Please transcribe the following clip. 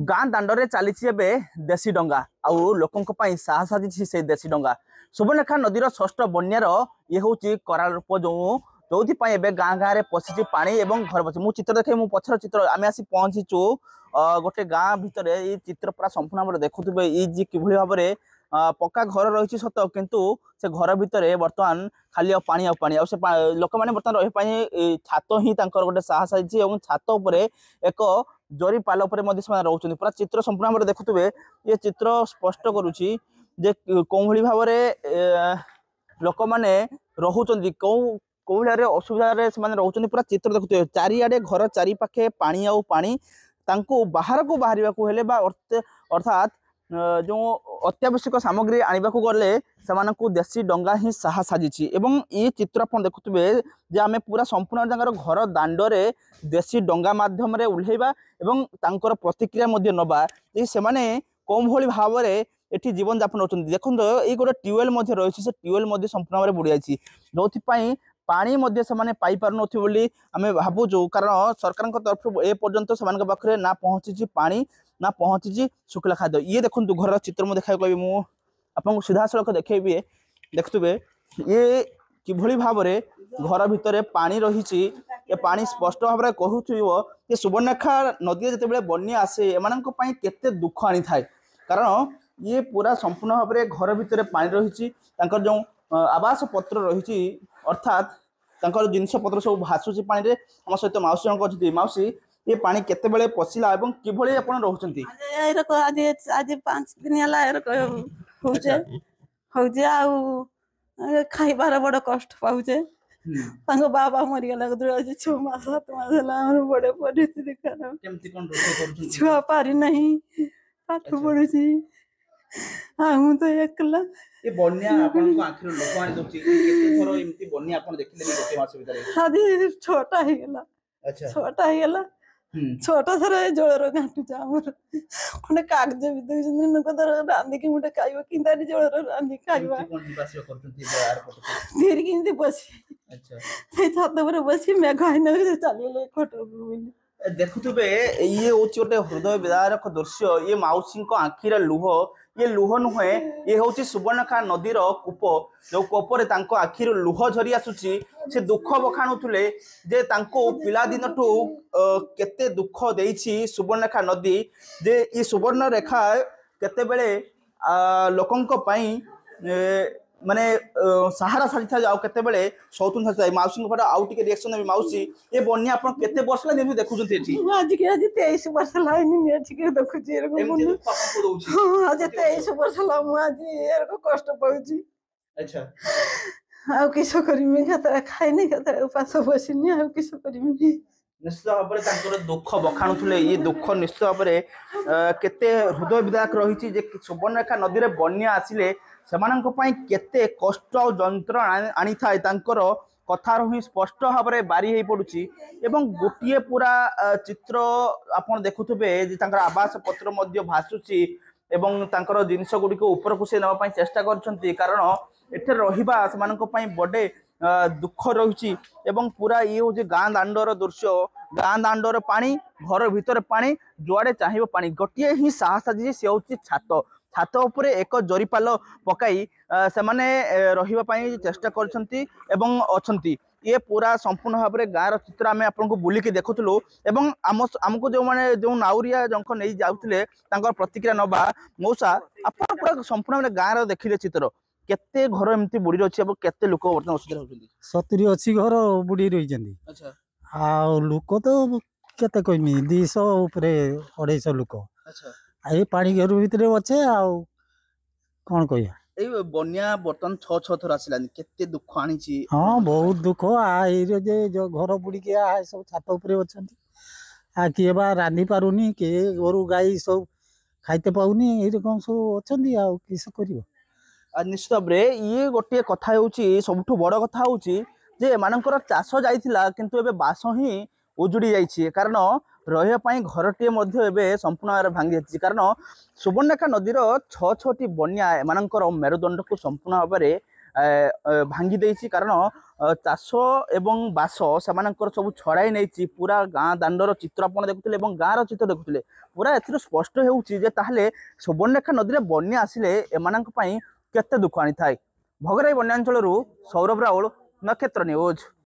गाँ दांडे चली देशी डंगा आउ लोकों साहस साजी से देशी डंगा सुवर्णरेखा नदीर षष्ठ बन्यार ये हूँ कराल रूप जो जो गाँ गाँव में पशिची पा घर पशि मु चित्र देखे मु पछर चित्र आम आसी पहुँचीचु गोटे गाँ भितर ये चित्र पूरा संपूर्ण भाव देखुवे ये कि भाव में पक्का घर रही सत किंतु से घर भितर बर्तमान खाली पानी से लोक मैंने बर्तमान रही छात ही गोटे साहस साजी और छात उपर एक जरी पाल रोचे पूरा चित्र संपूर्ण भाव देखुवे ये चित्र स्पष्ट करुच्ची जे कौ भाव में लोक मैंने रोचे कौ असुविधा रोचे पूरा चित्र देखुवे चारिआडे घर चारिपाखे पानी आउ पानी बाहर को बाहर अर्थात जो अत्यावश्यक सामग्री आने को गले से देशी डंगा ही साहस साजी एवं ये चित्र आप देखुवे जे आम पूरा संपूर्ण जगह घर दांडे देशी डंगा मध्यम उल्लेवा एवं तांकर प्रतिक्रिया नवा से माने कौन भाई भाव में एटी जीवन यापन होती देखो ये गोटे ट्यूबवेल रही से ट्यूबवेल संपूर्ण भाव बुड़ी जाइए जो पानी से पाई पार बोली आम भावुँ कारण सरकार तरफ ए पर्यंत से पाखे ना पहुँची पानी ना पहुँची शुखला खाद्य ये देखो घर चित्र मुझे देखा कह आपको सीधा सड़क देखेबी देखुवे ये किभली भाव में घर भितर पानी रही ये पानी स्पष्ट भाव में कहूँ सुवर्णरेखा नदी जो बन्या आसे एम केते दुख आनी थाए कारण ये पूरा संपूर्ण भाव में घर भितर पानी रही जो आवास पत्र रही अर्थात जिनस पत्र सब भासुची पानी आम सहित मौसी जन अच्छी मौसी ये पानी केते बेले पशिला एवं किभली आपण रहउछंती आज 5 दिन खाइबार बड़ कष्ट पाउचे बाबा मरीगला आज 6 मास 7 मास बड़े परिस्थिति खराब छुआ पारी नहीं पाठ पढ़ुची तो एकला ये बन्या आपन को आखिर लोक आनी दोची केते थरो एमती बन्या आपन देखिले गोटे मास भीतर आज छोटा ही गेला अच्छा छोटा ही गेला छोटा थर जलर घाटू आमर खंडे कागज भी दे लोक रांधि कि मुटे खाइबा किंता जलर रांधि खाइबा धीरे किंती बसी अच्छा से छात पर बसी मैं खाइना चलिए खटो बोली देखुवे ये हूँ गोटे हृदय विदारक दृश्य ये मौसी आखिर लुह ये लुह नुहे ये हूँ सुवर्णरेखा नदीर कूप जो कूपर आखिर लुह झरी आसुची से दुख बखाणुले जे पिला दिन ठू केते दुख देइछि सुवर्णरेखा नदी जे ये सुवर्णरेखा केते बेले लोकंक पई माने सहारा साजी था आउ केते बेले सौतुन था मौसी को आउ टिके रिएक्शन नेबी मौसी ये बन्या आपण केते वर्ष ला नेबी देखु छथि एठी आज के आज 23 वर्ष लाइनी ने अछि के देखु छी रे एमती पापा को दोछि आज 23 वर्ष ला मु आज एर को कष्ट पाउछि अच्छा आउ किसो करिमि खतरा खाइनी खतरा उपास बसिनी आउ किसो करिमि निश्चित भाव में दुख बखाणुले ये दुख निश्चित भाव में केते हृदय विदारक रही जे सुवर्णरेखा नदी में बन्या आसिले से केते कष्ट और जंत्र आनी थाए कथार ही स्पष्ट भाव में बारी हो पड़ुची एवं गोटे पूरा चित्र आपन देखुवे आवास पत्र भासुची एवं जिनस गुड़िक ऊपर को से नापी चेष्टा कर कारण एठे रहिबा से बड़े दुख रही एवं पूरा ये हूँ गाँ दांडर दृश्य गाँ दांडर पानी घर भितर पानी जुआड़े चाहिए पानी गोटे ही साहस साजी से हूँ छात छात उपरे एक जरीपाल पकाई से माने रहिबा पई चेष्टा करछंती एवं अछंती ये पूरा संपूर्ण भाव में गाँव चित्र आम आपको बुलिकी देखुलु एवं आमको जो माने जो नाउरिया जंख नहीं जाउथिले तांकर प्रतिक्रिया नबा मौसा आप पूरा संपूर्ण गाँव देखिले चित्र केते घर एमती बुड़ी रही है केते लोक बर्तमान असुविधा होती 70-80 घर बुड़ी रही अच्छा आ लोक तो केते कहमी 200 ऊपर 250 लोक अच्छा ये पानी घर भितर अच्छे आउ कौन कह बन्या बर्तमान 6 थर आसलानी केते दुख आनी हाँ बहुत दुख जे जो घर बुड़िकी सब छात उपरे अच्छा किए बा रांधि पारुनी किए गोरु गाई सब खाइते पाऊनी ये रकम सब अच्छा आ किस कर निश्चित भाव ये गोटे कथा सबुठ बड़ कथा हूँ जे एमानकर चाष जाइथिला किंतु एबे बास ही उजुड़ी जाइए कारण रही घरटे संपूर्ण भाव भांगी जाइए कारण सुवर्णरेखा नदीर 6-6टी बन्या एमानकर मेरुदंड को संपूर्ण भाव में भांगी देइछि कारण ଚାଷ ଏବଂ ବାସ ସେମାନଙ୍କର ସବୁ ଛଡ଼ାଇ ନେଇଛି। ପୁରା ଗାଁ ଦାଣ୍ଡର ଚିତ୍ର ଆପଣ ଦେଖୁଥିଲେ ଏବଂ ଗାଁର ଚିତ୍ର ଦେଖୁଥିଲେ। ପୁରା ଏଥିରୁ ସ୍ପଷ୍ଟ ହେଉଛି ଯେ ତାହେଲେ ସୁବର୍ଣ୍ଣରେଖା ନଦୀରେ ବନ୍ୟା ଆସିଲେ ଏମାନଙ୍କ ପାଇଁ କେତେ ଦୁଃଖ ଆଣିଥାଏ। ଭଗରାଇ ବନ୍ୟାଞ୍ଚଳରୁ ସୌରଭ ରାଉଳ, ନକ୍ଷତ୍ର ନ୍ୟୁଜ୍।